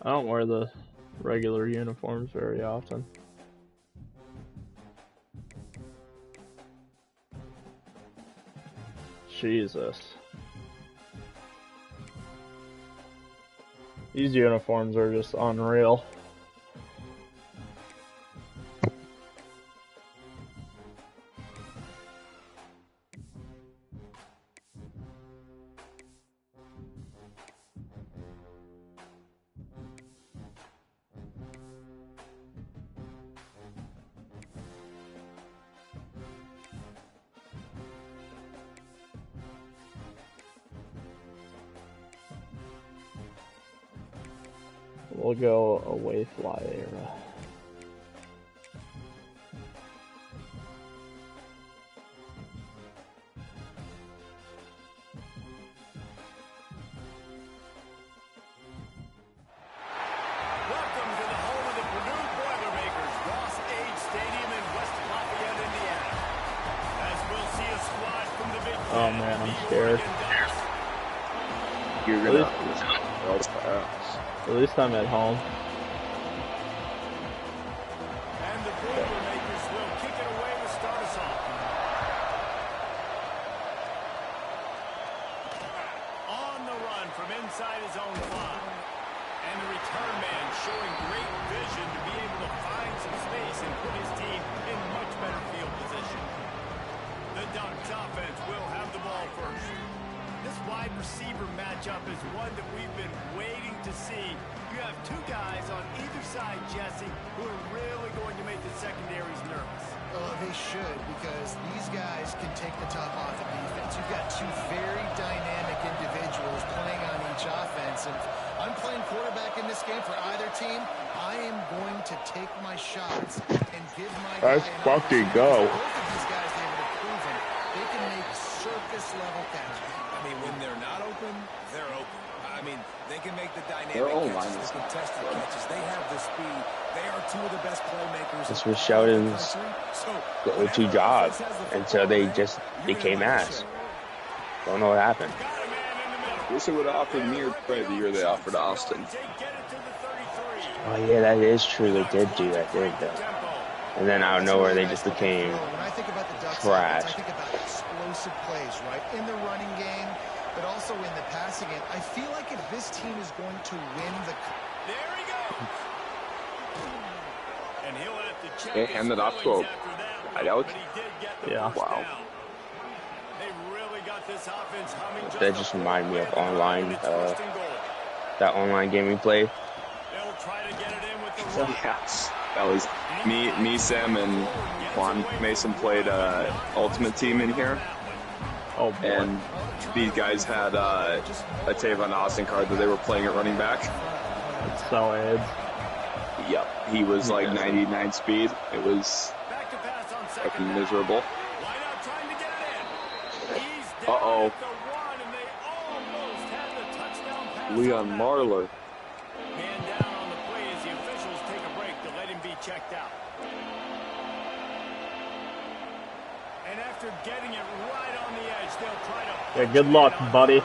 I don't wear the regular uniforms very often. Jesus. These uniforms are just unreal. We'll go away fly era. Welcome to the home of the Purdue Boilermakers, Ross Age Stadium in West Lafayette, Indiana. As we'll see a squad from the Big Ten. Oh man, I'm scared. You're gonna At least I'm at home. And the Boilermakers will kick it away to start us off. On the run from inside his own 5. And the return man showing great vision to be able to find some space and put his team in much better field position. The Ducks offense will have the ball first. This wide receiver matchup is one that we've been waiting to see. You have two guys on either side, Jesse, who are really going to make the secondaries nervous. Oh, they should, because these guys can take the top off the defense. You've got two very dynamic individuals playing on each offense. And if I'm playing quarterback in this game for either team, I am going to take my shots and give my Let's fucking go. Both of these guys, they've proven they can make circus-level catches. I mean, when they're not open, they're open. I mean, they can make the dynamic Their own catches, line is the contested catches. They have the speed. They are two of the best playmakers. This was Sheldon's go-to job until they just became ass. Don't know what happened. Wish they would have offered me or Trey the year they offered Austin. Oh yeah, that is true. They did do that, didn't they? And then out of nowhere, they just became When I think about the Ducks, trash. I think about explosive plays, right? In the running game, but also in the passing game. I feel like if this team is going to win the... There he goes. And he'll have to check They handed off to a wideout. Yeah. Wow. They really got this offense humming. That just reminded me of online, that online game we played. They'll try to get it in with the run. Yes. That was me, Sam, and Juan Mason played Ultimate Team in here. Oh boy. And these guys had a Tavon Austin card that they were playing at running back. So Ed. Yep. He was like 99 speed. It was Back to pass on second fucking down. miserable. Line out trying to get it in. He's down Uh-oh. at the one, and they almost had the touchdown pass. Leon on that. Marler. Man down on the play as the officials take a break to let him be checked out. And after getting it right on the edge, they'll try to... Yeah, good luck, buddy.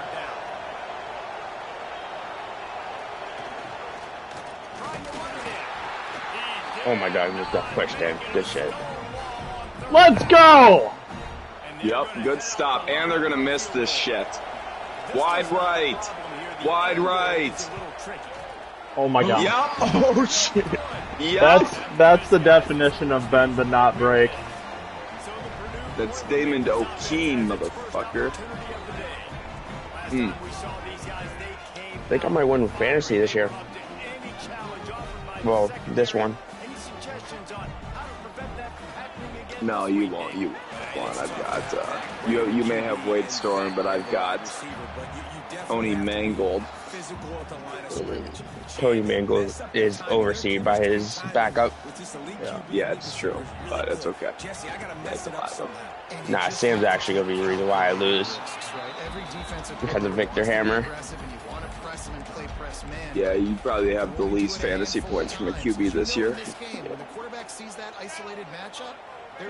Oh my god, we just got pushed in. Good shit. Let's go! Yep, good stop. And they're going to miss this shit. Wide right. Wide right. Oh my god. Yep. Oh shit. Yep. That's the definition of bend but not break. That's Damon O'Keen, motherfucker. I think I might win fantasy this year. Well, this one. No, you won't. You won't. I've got, you may have Wade Storm, but I've got Tony Mangold. Tony Mangold is overseen by his backup. Yeah, it's true, but it's okay. It's a lot of Nah, Sam's actually going to be the reason why I lose. Because of Victor Hammer. Yeah, you probably have the least fantasy points from a QB this year.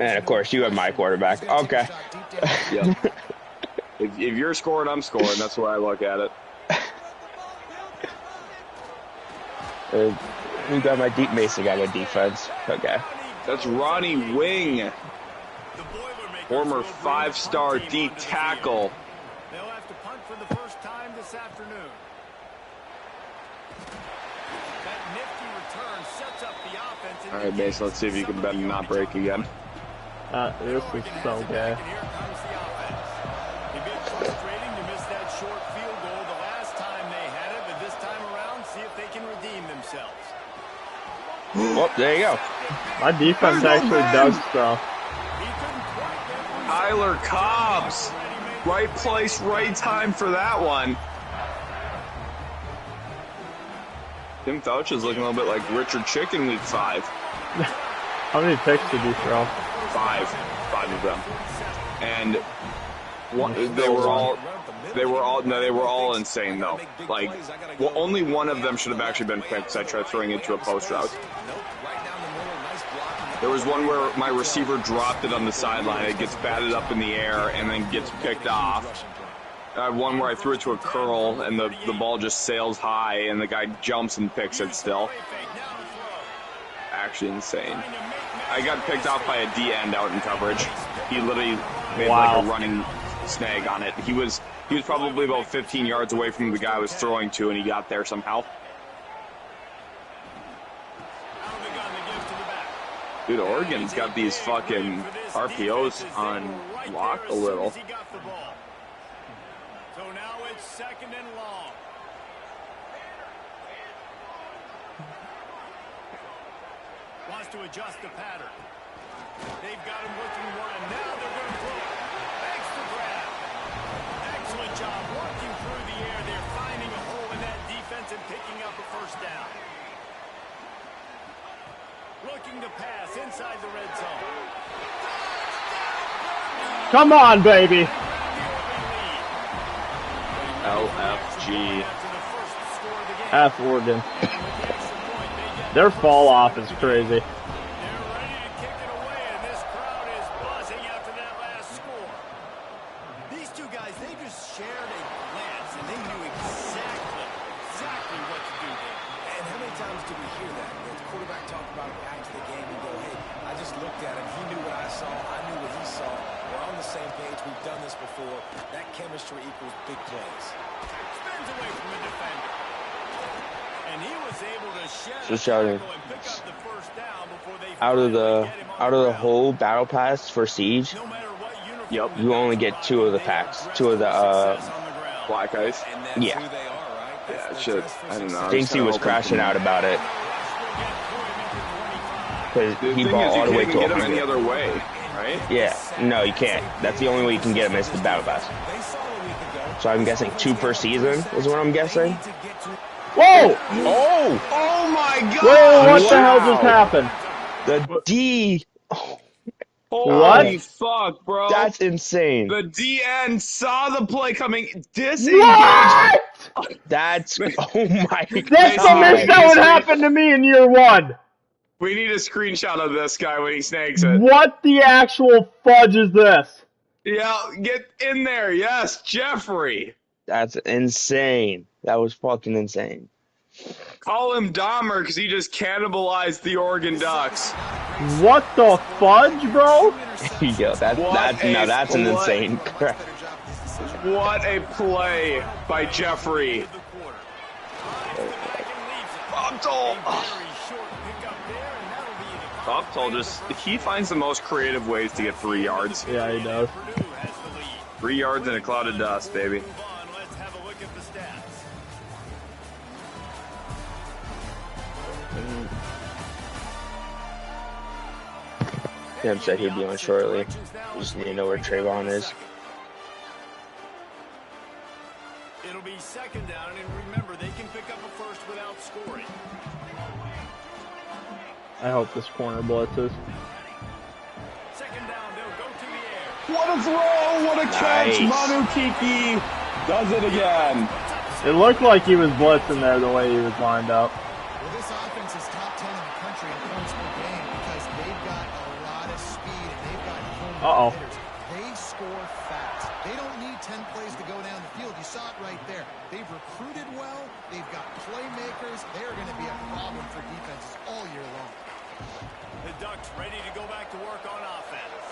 And of course, you have my quarterback. Okay. Yeah. If you're scoring, I'm scoring. That's the way I look at it. Who got my deep Mason got my defense? Okay. That's Ronnie Wing, former 5-star D tackle. They'll have to punt for the first time this afternoon. That nifty return sets up the offense. All right, Mason, let's see if you can bend and not break again. This is so gay. Here comes the offense. A bit frustrating to miss that short field goal the last time they had it, but this time around, see if they can redeem themselves. Well, there you go. My defense actually does stuff. Tyler Cobbs, right place, right time for that one. Tim Fouch is looking a little bit like Richard Chicken week 5. How many picks did you throw? 5 of them, and they were all insane though. Like, well, only one of them should have actually been picked. So I tried throwing it to a post route. There was one where my receiver dropped it on the sideline. It gets batted up in the air and then gets picked off. One where I threw it to a curl and the ball just sails high and the guy jumps and picks it still. Actually insane. I got picked off by a D end out in coverage. He literally made like a running snag on it. He was probably about 15 yards away from the guy I was throwing to, and he got there somehow. Dude, Oregon's got these fucking RPOs on lock a little. So now it's 2nd and long. Wants to adjust the pattern. They've got him looking one. Now they're going to throw it. Extra grab. Excellent job working through the air. They're finding a hole in that defense and picking up a first down. Looking to pass inside the red zone. Come on, baby. LFG. F Oregon. Their fall off is crazy. They're ready to kick it away, and this crowd is buzzing after that last score. These two guys, they just shared a glance, and they knew exactly what to do there. And how many times do we hear that? The quarterback talk about it after the game and go, hey, I just looked at him. He knew what I saw. I knew what he saw. We're on the same page. We've done this before. That chemistry equals big plays. Spins away from the defender. And he was able to shed So shouting. and pick up the first down before they Out of finally the get him on ground. whole battle pass for Siege, No matter what uniform Yep. you only get 2 of the packs. 2 of the Black Ice. And that's Yeah. who they are, right? Yeah, That's shit. dress for I don't know. success. Jinxie was crashing out about it because The he thing bought is, you all the can't way even to get him any 100. other way, right? Yeah, no, you can't. That's the only way you can get him is the battle pass. They saw a week ago. So I'm guessing 2 per season is what I'm guessing. To get to Whoa! Oh, Oh my God! Whoa, what the hell Wow. just happened? the D. Holy fuck, bro! That's insane. The DN saw the play coming, disengaged. What? That's oh my That's the god. mix that would happen to me in year 1. We need a screenshot of this guy when he snags it. What the actual fudge is this? Yeah, get in there. Yes, Jeffrey. That's insane. That was fucking insane. Call him Dahmer because he just cannibalized the Oregon Ducks. What the fudge, bro? Yo, that's an play. insane crap. What a play by Jeffrey. Uptall he finds the most creative ways to get 3 yards. Yeah, he does. 3 yards in a cloud of dust, baby. Let's have a look at the stats. Tim said he'd be on shortly. We just need to know where Trayvon is. It'll be 2nd down, and remember, they can pick up a first without scoring. I hope this corner blitzes. 2nd down, they'll go to the air. What a throw! What a catch! Nice. Manu Kiki does it again. It looked like he was blitzing there the way he was lined up. Well, this offense is top 10 in the country in points per game because they've got a lot of speed and they've got home run hitters. They score fast. They don't need 10 plays to go down the field. You saw spot right there. They've recruited well. They've got playmakers. They're going to be a problem for defenses all year long. The Ducks ready to go back to work on offense.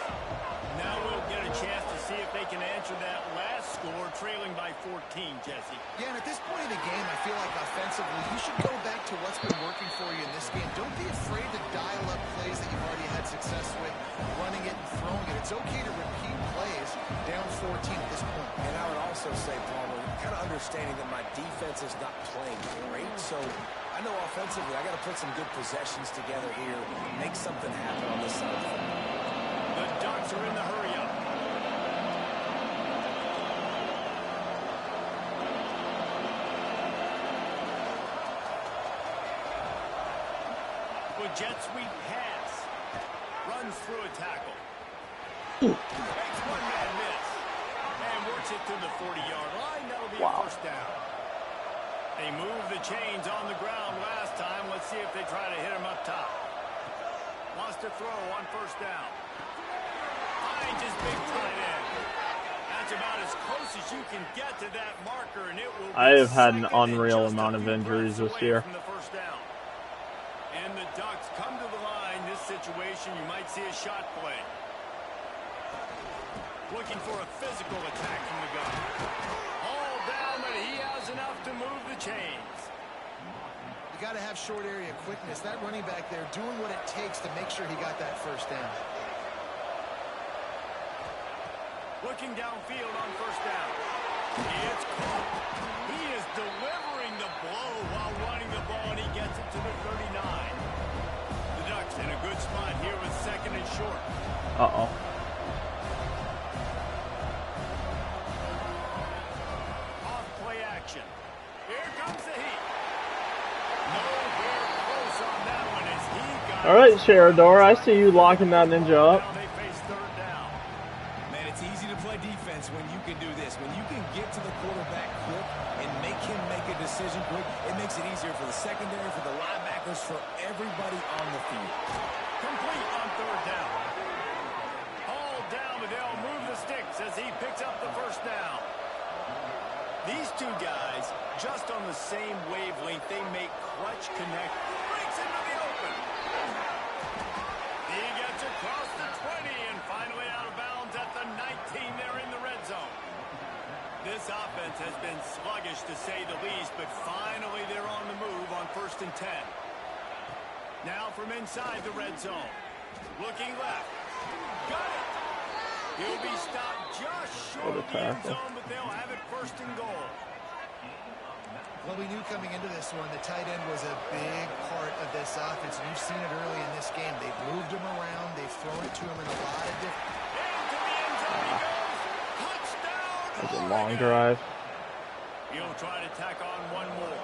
Now we'll get a chance to see if they can answer that last score, trailing by 14, Jesse. Yeah, and at this point of the game, I feel like offensively, you should go back to what's been working for you in this game. Don't be afraid to dial up plays that you've already had success with, running it and throwing it. It's okay to repeat plays down 14 at this point. And I would also say, Palmer, kind of understanding that my defense is not playing great, so I know offensively I got to put some good possessions together here, make something happen on this side of the football. The Ducks are in the hurry-up. With jet sweep pass. Runs through a tackle. Makes one man miss. And works it to the 40-yard line. That'll be a first down. They moved the chains on the ground last time. Let's see if they try to hit him up top. Wants to throw on first down. Finds his big tight end. That's about as close as you can get to that marker, and it will be I have had an unreal amount of injuries this year. from the first down. And the Ducks come to the line. This situation, you might see a shot play. Looking for a physical attack from the gun. All down, but he has enough to move the chains. You got to have short area quickness. That running back there doing what it takes to make sure he got that first down. Looking downfield on first down. It's caught. He is delivering the blow while running the ball, and he gets it to the 39. The Ducks in a good spot here with second and short. Uh-oh. Off play action. Here comes the heat. Nowhere close on that one as he got. All right, Sherador, I see you locking that ninja up. Now they face third down. Man, it's easy to play defense when you can do this. When you can get to the quarterback quick and make him make a decision quick, it makes it easier for the secondary, for the linebackers, for everybody on the field. Complete on third down. All down, but they'll move the sticks as he picks up the first down. These two guys, just on the same wavelength, they make clutch connect. Breaks into the open. He gets across the 20 and finally out of bounds at the 19. They're in the red zone. This offense has been sluggish to say the least, but finally they're on the move on first and 10. Now from inside the red zone. Looking left. Got it. He'll be stopped just short of the end zone, but they'll have it first and goal. Well, we knew coming into this one, the tight end was a big part of this offense. And you've seen it early in this game. They've moved him around. They've thrown it to him in a lot of different... Into the end zone he goes. Touchdown, That's a long drive. He'll try to tack on one more.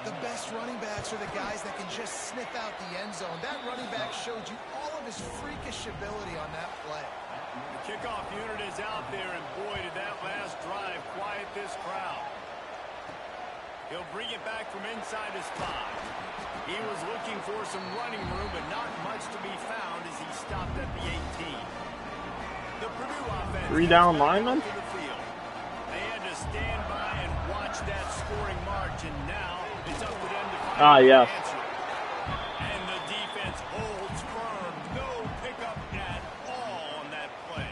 The best running backs are the guys that can just sniff out the end zone. That running back showed you all of his freakish ability on that play. The kickoff unit is out there, and boy, did that last drive quiet this crowd. He'll bring it back from inside his 5. He was looking for some running room, but not much to be found as he stopped at the 18. The Purdue offense... 3 down linemen? To the field. They had to stand by and watch that scoring march, and now it's up to them to find yes. the answer. And the defense holds firm. No pickup at all on that play.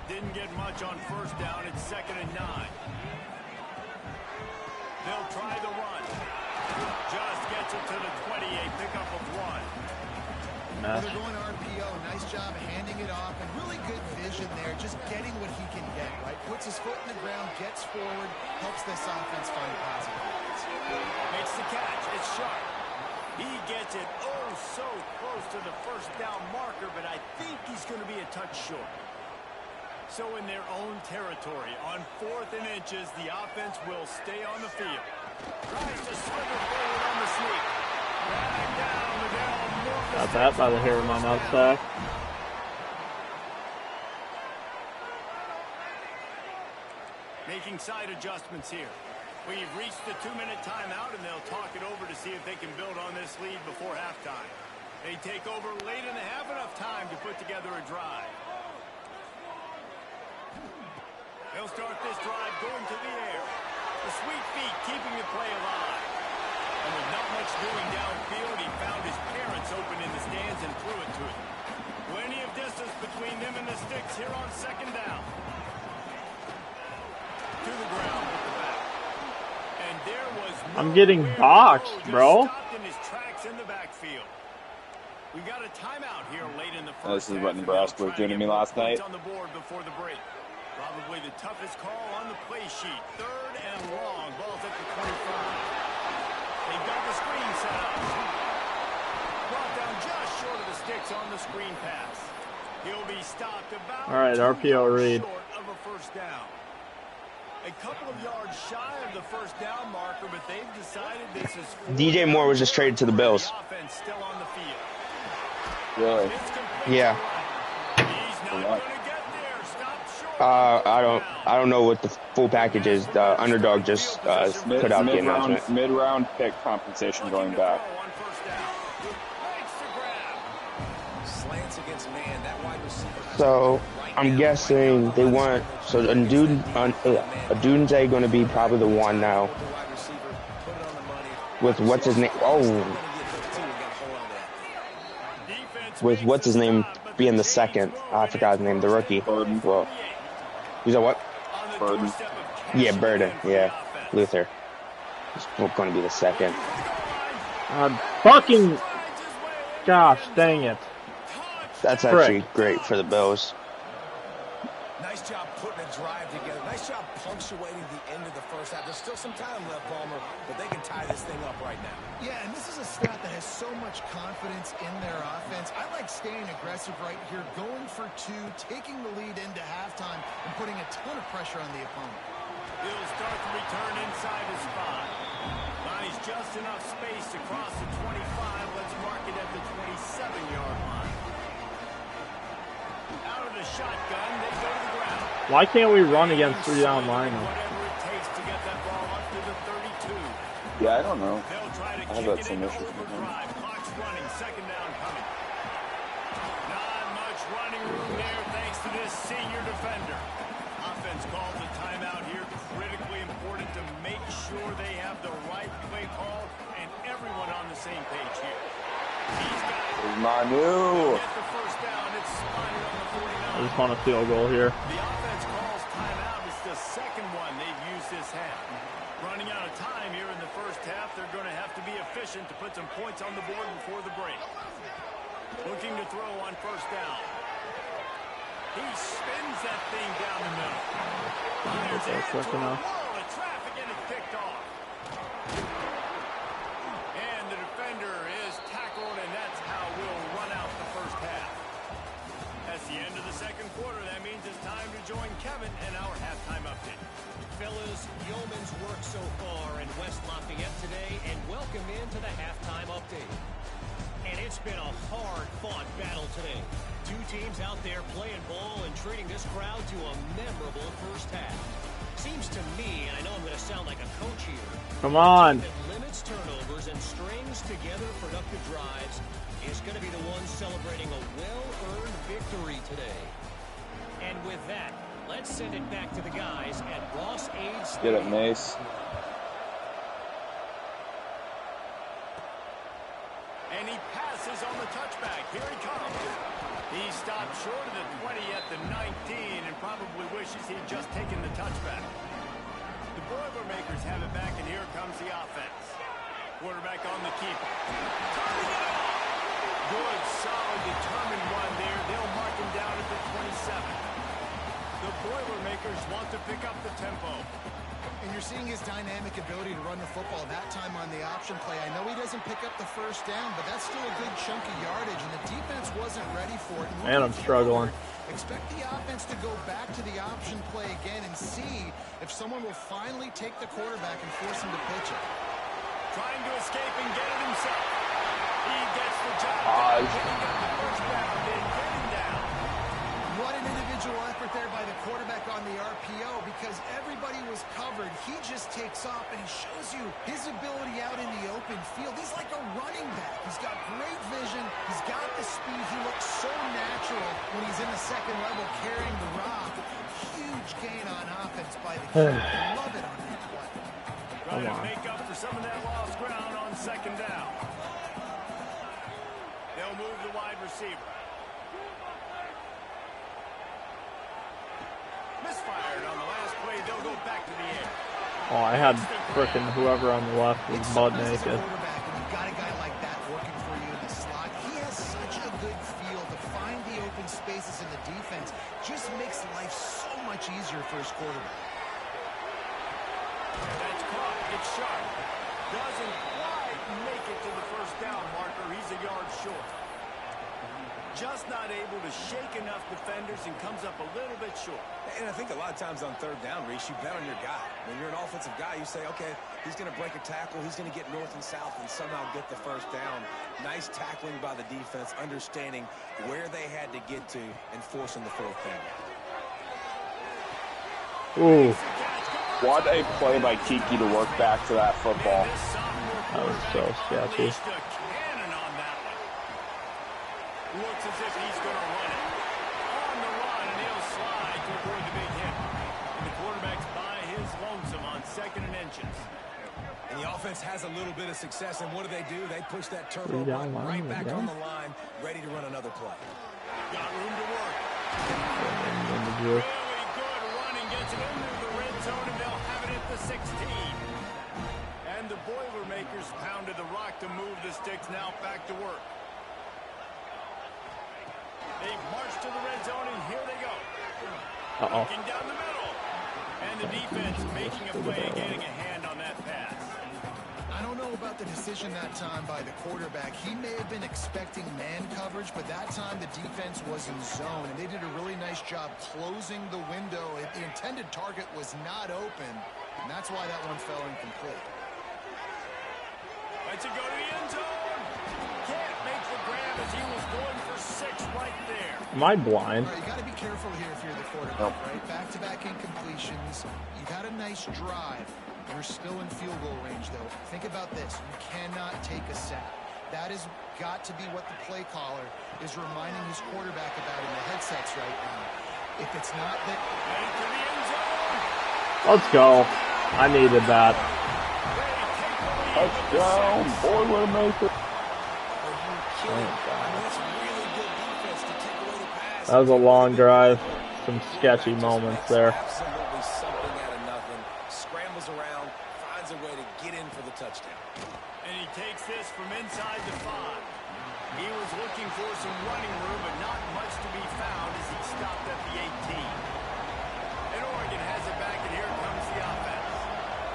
Didn't get much on first down. It's second and 9. They'll try the run. Just gets it to the 20, a pickup of 1. Well, they're going RPO. Nice job handing it off, and really good vision there, just getting what he can get, right? Puts his foot in the ground, gets forward, helps this offense find positive points. Makes the catch. It's sharp. He gets it oh so close to the first down marker, but I think he's going to be a touch short. So in their own territory, on 4th and inches, the offense will stay on the field. Tries to slither forward on the sneak. Back down, and they'll move the Got that by the hair of my nutsack. Making side adjustments here. We've reached the 2-minute timeout, and they'll talk it over to see if they can build on this lead before halftime. They take over late, and they have enough time to put together a drive. They'll They'll start this drive going to the air. The sweet feet keeping the play alive. And with not much doing downfield, he found his parents open in the stands and threw it to him. Plenty of distance between them and the sticks here on second down. To the ground with the back. And there was I'm getting boxed, bro. Stopped in his tracks in the backfield. We got a timeout here late in the first. This is what Nebraska was doing to me last night. On the board before the break. Probably the toughest call on the play sheet. 3rd and long. Ball's at the 25. They've got the screen set up. Brought down just short of the sticks on the screen pass. He'll be stopped about. All right, RPO read. Short of a first down. A couple of yards shy of the first down marker, but they've decided this is. DJ Moore was just traded to the Bills. Offense still on the field. Really? Yeah. He's not going to get there. Stop short. I don't know what the full package is. The underdog just put out the announcement. Mid-round pick compensation going back. So I'm guessing they want Odunze going to be probably the one now. With what's his name? Oh. With what's his name being the second. I forgot his name, the rookie. Burden. Well, you know what? Burden. Yeah, Burden. Yeah, Luther. He's going to be the second. Fucking. Gosh, dang it. That's actually great for the Bills. Nice job putting a drive together. Nice job punctuating the end of the first half. There's still some time left, Palmer, but they can tie this thing up right now. Yeah, and this is a stat that has so much confidence in their offense. I like staying aggressive right here, going for 2, taking the lead into halftime, and putting a ton of pressure on the opponent. He'll start the return inside his spot. Buys just enough space to cross the 25. Let's mark it at the 27-yard line. Out of the shotgun, they go to the ground. Why can't we run against 3-down linemen? Whatever it takes to get that ball up to the 32. Yeah, I don't know. They'll try to I have kick that it same in issue with him. overdrive. Clock's running. Second down coming. Not much running room there thanks to this senior defender. Offense calls a timeout here. Critically important to make sure they have the right play call and everyone on the same page here. He's got it. Manu. Get the first down. It's spotted on the 49. I just want a field goal here. The offense calls timeout. It's the second one they've used this half. Running out of time here in the first half. They're going to have to be efficient to put some points on the board before the break. Looking to throw on first down. He spins that thing down the middle. Fires it quick into a enough. wall of traffic and it's picked off. And the defender is tackled, and that's how we'll run out the first half. That's the end of the second quarter. That means it's time to join Kevin and our halftime update. Fellas, yeoman's work so far in West Lafayette today, and welcome into the halftime update. And it's been a hard-fought battle today. 2 teams out there playing ball and treating this crowd to a memorable first half. Seems to me, and I know I'm going to sound like a coach here, Come on. that limits turnovers and strings together productive drives is going to be the one celebrating a well-earned victory today. And with that, let's send it back to the guys at Ross Aid Stadium. Get it, Mace. And he passes on the touchback. Here he comes. He stopped short of the 20 at the 19 and probably wishes he'd just taken the touchback. The Boilermakers have it back, and here comes the offense. Quarterback on the keeper. Turning it off. Good, solid, determined one there. They'll mark him down at the 27. The Boilermakers want to pick up the tempo. And you're seeing his dynamic ability to run the football that time on the option play. I know he doesn't pick up the first down, but that's still a good chunk of yardage, and the defense wasn't ready for it. Man, I'm struggling. Expect the offense to go back to the option play again and see if someone will finally take the quarterback and force him to pitch it. Trying to escape and get it himself. He gets the job done, picking up the first down, then getting down. What an individual effort there by the quarterback on the RPO, because everybody was covered. He just takes off, and he shows you his ability out in the open field. He's like a running back. He's got great vision. He's got the speed. He looks so natural when he's in the second level carrying the rock. Huge huge gain on offense by the Chiefs. Love it on that play. Trying to make up for some of that lost ground on second down. They'll move the wide receiver. Misfired on the last play. They'll go back to the air. Oh, I had frickin' whoever on the left was butt naked. You've got a guy like that working for you in the slot. He has such a good feel to find the open spaces in the defense. Just makes life so much easier for his quarterback. That's caught. It's sharp. Doesn't quite make it to the first down marker. He's a yard short. Just not able to shake enough defenders and comes up a little bit short. And I think a lot of times on third down, Reese, you bet on your guy. When you're an offensive guy, you say, okay, he's going to break a tackle, he's going to get north and south and somehow get the first down. Nice tackling by the defense, understanding where they had to get to and forcing the fourth down. Ooh. What a play by Kiki to work back to that football. That was so sketchy. Looks as if he's going to run it. On the run, and he'll slide to avoid the big hit. And the quarterback's by his lonesome on second and inches. And the offense has a little bit of success, and what do? They push that turbo button right back on the line, ready to run another play. Got room to work. Really good running, gets it into the red zone, and they'll have it at the 16. And the Boilermakers pounded the rock to move the sticks, now back to work. They march to the red zone, and here they go. Looking down the middle. And the defense making a play, getting a hand on that pass. I don't know about the decision that time by the quarterback. He may have been expecting man coverage, but that time the defense was in zone, and they did a really nice job closing the window. The intended target was not open, and that's why that one fell incomplete. Let's it go to the end zone. Can't make the grab as he was going for 6 right there. Am I blind? Right, you got to be careful here if you're the quarterback, right? Back-to-back incompletions. You've had a nice drive. You're still in field goal range, though. Think about this. You cannot take a sack. That has got to be what the play caller is reminding his quarterback about in the headsets right now. If it's not that... Into the end zone. Let's go. I needed that. Touchdown, Boilermakers. That was a long drive. Some sketchy moments there. Absolutely something out of nothing. Scrambles around, finds a way to get in for the touchdown. And he takes this from inside the 5. He was looking for some running room, but not much to be found as he stopped at the 18. And Oregon has it back, and here comes the offense.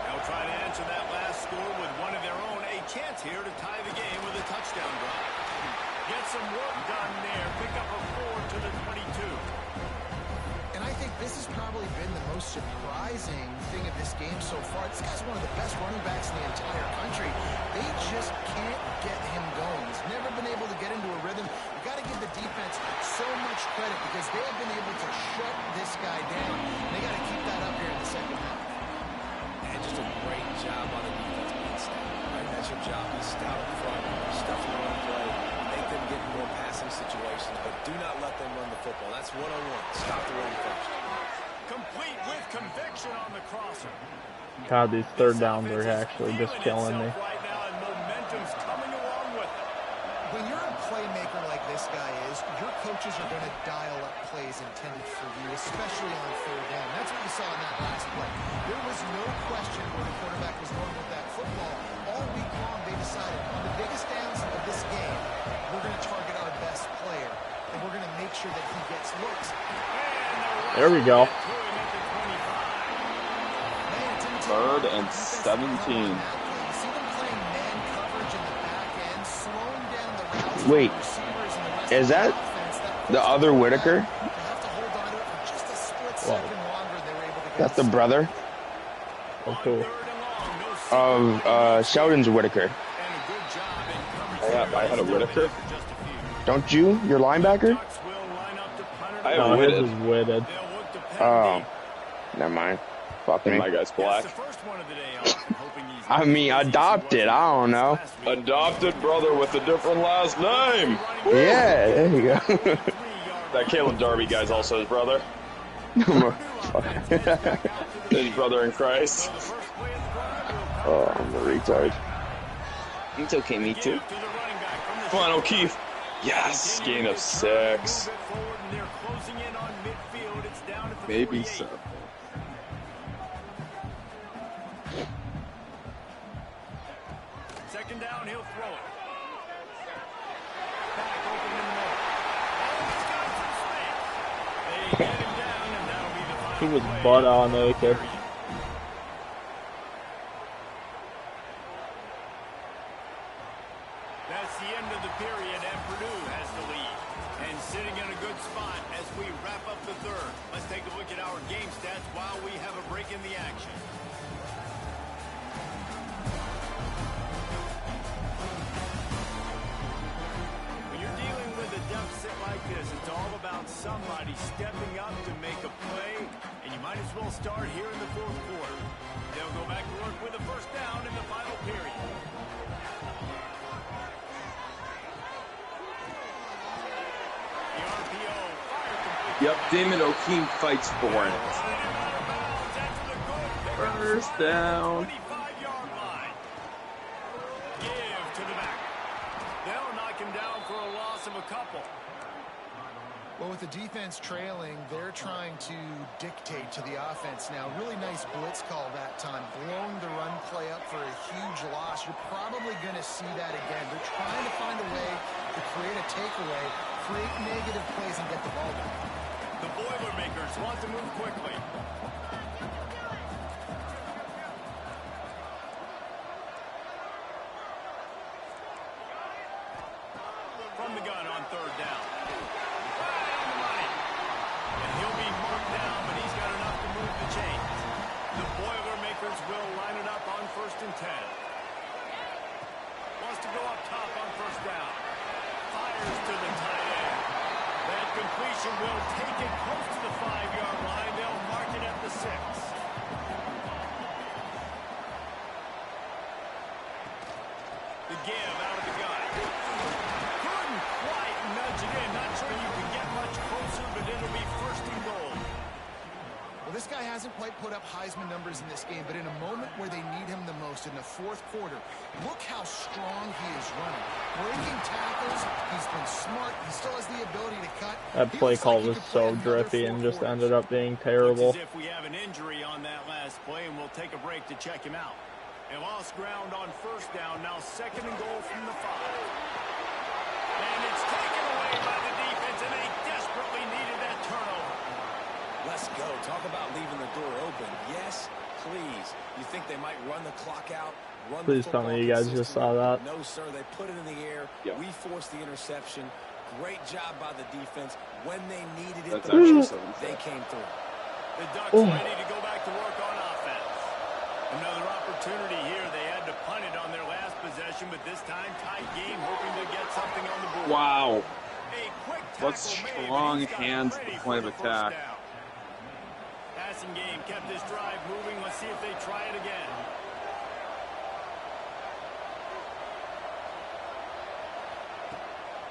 They'll try to answer that last score with one of their own. A chance here to tie the game with a touchdown drive. Get some work done there. Pick up a 4 to the 22. And I think this has probably been the most surprising thing of this game so far. This guy's one of the best running backs in the entire country. They just can't get him going. He's never been able to get into a rhythm. You got to give the defense so much credit because they have been able to shut this guy down. And they got to keep that up here in the second half. And just a great job on the defense being stout. Right? That's your job. Be stout up front. Stuff your own play. Make them get more passing situations, but do not let them run the football. That's one-on-one. Stop the run first. Complete with conviction on the crosser. God, these third downs are actually just killing me. Right now, and momentum's coming along with it. When you're a playmaker like this guy is, your coaches are going to dial up plays intended for you, especially on third down. That's what you saw in that last play. There was no question where the quarterback was going with that football. All week long, they decided on the biggest downs of this game, we're going to target our best player, and we're going to make sure that he gets looks. There we go. 3rd and 17. Wait, is that the other Whitaker? That's the brother of Sheldon's Whitaker. Yeah, I had a Whitaker. Don't you? Your linebacker? I No, have his Whitted. is Whitted. Oh, never mind. Fuck me. My guy's black. I mean, adopted. I don't know. Adopted brother with a different last name. Yeah, there you go. That Caleb Darby guy's also his brother. His brother in Christ. Oh, I'm a retard. It's okay, me too. Come on, O'Keefe. Yes, gain of 6. Maybe so. Second down, he'll throw it. He was butt on naked. That's the end of the period, and Purdue has the lead. And sitting in a good spot as we wrap up the third. Let's take a look at our game stats while we have a break in the action. When you're dealing with a deficit like this, it's all about somebody stepping up to make a play, and you might as well start here in the fourth quarter. They'll go back to work with a first down in the final period. Yep, Damon O'Keefe fights for it. First down. 25-yard line. Give to the back. They'll knock him down for a loss of a couple. Well, with the defense trailing, they're trying to dictate to the offense now. Really nice blitz call that time, blowing the run play up for a huge loss. You're probably going to see that again. They're trying to find a way to create a takeaway, create negative plays, and get the ball back. The Boilermakers want to move quickly. From the gun on third down. Right on the money. And he'll be marked down, but he's got enough to move the chains. The Boilermakers will line it up on 1st and 10. Wants to go up top on first down. Fires to the tight end. That completion will take it close to the 5-yard line. They'll mark it at the 6. The give out of the gun. Couldn't quite nudge it in. Not sure you can get much closer, but it'll be 1st and goal. Well, this guy hasn't quite put up Heisman numbers in this game, but in a moment where they need him the most, in the fourth quarter, look how strong he is running. Breaking tackles, he's been smart, he still has the ability to cut. That play call was so drippy and just ended up being terrible. Looks as if we have an injury on that last play, and we'll take a break to check him out. They lost ground on first down, now 2nd and goal from the 5. And it's taken away by the defense, and they desperately needed that turnover. Let's go. Talk about leaving the door open. Yes, please. You think they might run the clock out? Please tell me you guys just saw that. No, sir. They put it in the air. Yep. We forced the interception. Great job by the defense. When they needed it That's the most, actually they came through. The Ducks ready to go back to work on offense. Another opportunity here. They had to punt it on their last possession, but this time tight game, hoping to get something on the board. Wow. A quick What tackle made, strong but he's got hands ready at the for point of the first attack. down. Passing game kept this drive moving. Let's see if they try it again.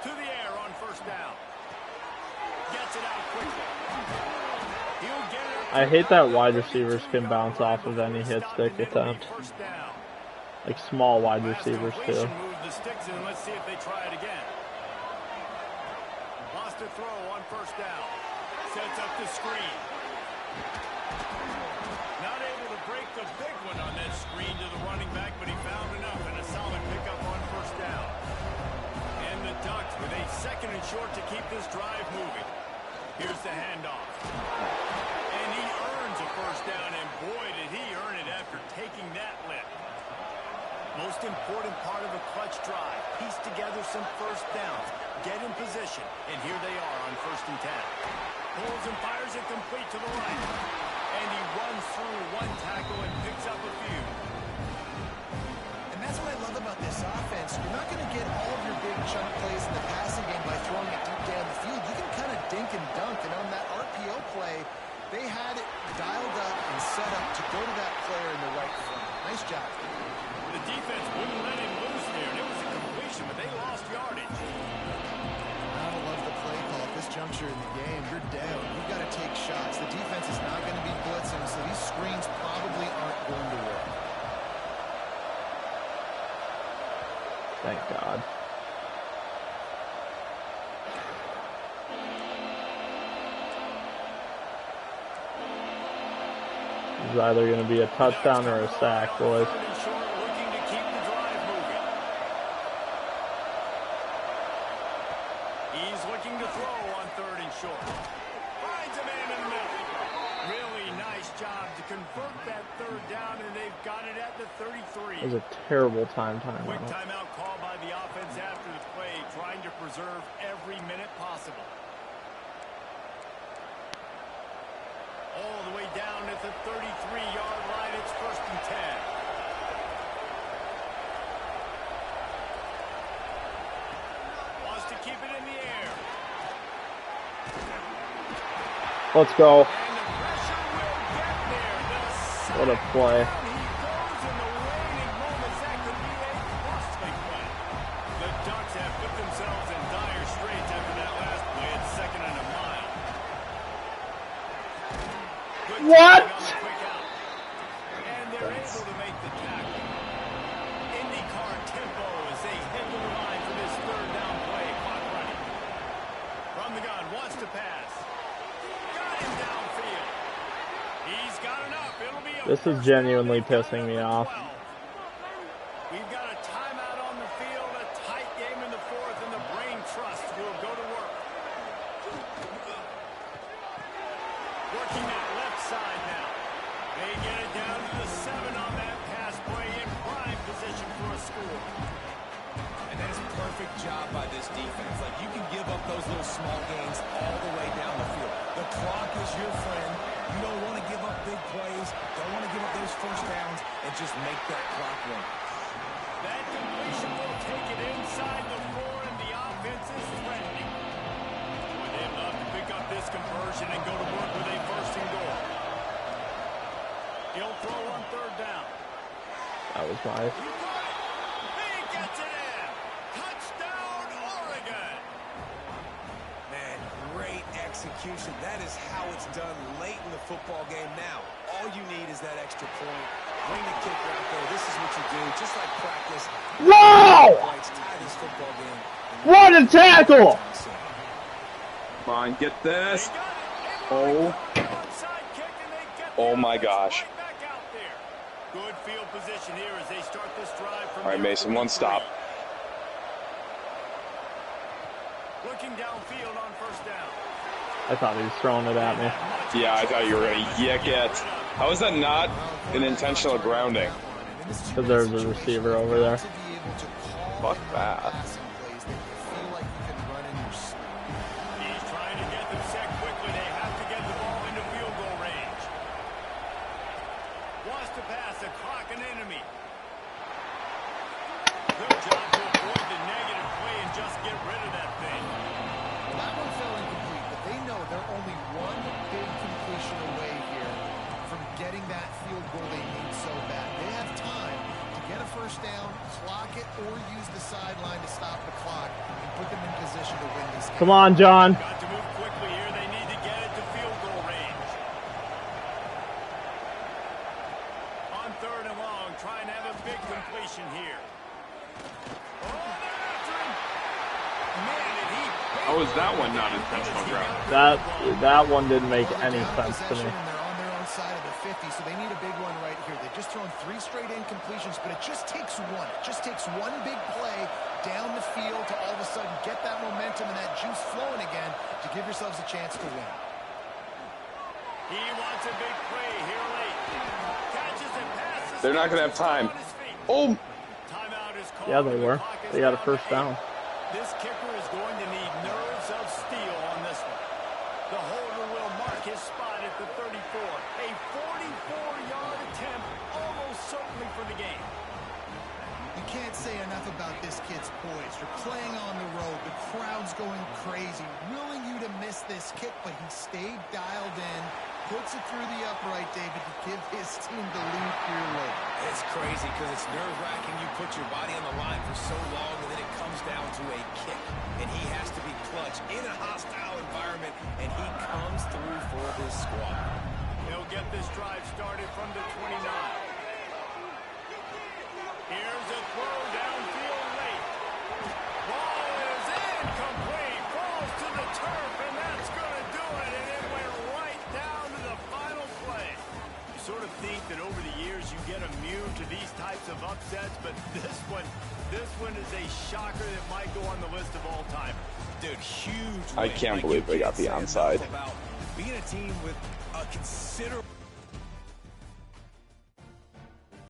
To the air on first down. Gets it out quickly. He'll get it. I hate that wide receivers can bounce off of any hit stick attempt. Like small wide receivers too. Move the sticks in. Let's see if they try it again. Lost a throw on first down. Sets up the screen. Not able to break the big one on that screen to the running back, but he found enough and a solid pickup on first down. And the Ducks with a 2nd and short to keep this drive moving. Here's the handoff. And he earns a first down, and boy, did he earn it after taking that lift. Most important part of a clutch drive. Piece together some first downs. Get in position, and here they are on 1st and 10. Pulls and fires it complete to the right. And he runs through one tackle and picks up a few. And that's what I love about this offense. You're not going to get all of your big chunk plays in the passing game by throwing it deep down the field. You can kind of dink and dunk. And on that RPO play, they had it dialed up and set up to go to that player in the right front. Nice job. The defense wouldn't let him loose there. It was a completion, but they lost yardage. I don't love the play call at this juncture. pressure in the game. You're down. You've got to take shots. The defense is not going to be blitzing, so these screens probably aren't going to work. Thank God. It's either going to be a touchdown or a sack, boys. He's looking to throw on 3rd and short. Finds a man in the middle. Really nice job to convert that 3rd down, and they've got it at the 33. It was a terrible timeout. Quick timeout called by the offense after the play, trying to preserve every minute possible. All the way down at the 33-yard line. It's 1st and 10. Wants to keep it in the air. Let's go. And the pressure will get there. What a play. He goes in the waning moments. That could be a costly play. The Ducks have put themselves in dire straits after that last play. It's 2nd and a mile. What? And they're able to make the tackle. IndyCar tempo as they head to the line for this 3rd down play. Clock running. From the gun, wants to pass. Got him downfield. He's got enough. It'll be a This is genuinely pissing me off. We've got a timeout on the field, a tight game in the 4th, and the brain trust will go to work. Working that left side now. They get it down to the 7 on that pass play in prime position for a score. And that's a perfect job by this defense. Like, you can give up those little small gains all the way down the field. The clock is your friend. You don't want to give up big plays. Don't want to give up those 1st downs and just make that clock run. That completion will take it inside the 4, and the offense is threatening. Would they love to pick up this conversion and go to work with a 1st and goal? He'll throw on 3rd down. That was nice. He gets it in. Touchdown, Oregon. Man, great execution. That is how it's done late in the football game now. All you need is that extra point. Bring the kicker out there. This is what you do. Just like practice. Wow! Tie this football game. What a tackle! Come on, get this. They got it. Oh. Onside kick, and they get Oh the my offense gosh. right back out there. Good field position here as they start this drive from All right, their Mason, one 43. stop. Looking downfield on 1st down. I thought he was throwing it at me. Yeah, I thought you were going to yick it. How is that not an intentional grounding? Because there's a receiver over there. Fuck that. He's trying to get them set quickly. They have to get the ball into field goal range. Wants to pass a clock and enemy. Good job to avoid the negative play and just get rid of that thing. That one fell incomplete, but they know they're only one big completion away here from getting that field goal they need so bad. They have time to get a 1st down, clock it, or use the sideline to stop the clock and put them in position to win this game. Come on, John. Got to move quickly here. They need to get it to field goal range. On 3rd and long, trying to have a big completion here. Oh, they're after him. Man, did he... How is that one not intentional grounding? That one didn't make any sense to me. And they're on their own side of the 50, so they need a big one right here. They've just thrown 3 straight incompletions, but it just takes one. It just takes one big play down the field to all of a sudden get that momentum and that juice flowing again to give yourselves a chance to win. He wants a big play here late. Catches and passes. They're not going to have time. Oh! Timeout is called. Yeah, they The were. clock is They got a down to 1st 8. down. This kicker is going to need nerves of steel on this one. The holder will mark his spot at the 34. A 44-yard attempt, almost certainly for the game. You can't say enough about this kid's poise. You're playing on the road. The crowd's going crazy, willing you to miss this kick, but he stayed dialed in, puts it through the upright, David, to give his team the lead here late. It's It's crazy because it's nerve-wracking. You put your body on the line for so long, and then it comes down to a kick. And he has to be clutch in a hostile environment, and he comes through for his squad. He'll get this drive started from the 29. Here's a throw downfield late. Ball is incomplete. Falls to the turf, and that's going to do it. And it went right down to the final play. You sort of think that over the years you get immune to these types of upsets, but this one is a shocker that might go on the list of all time. Dude, huge win. I can't believe they got the onside. About being a team with a considerable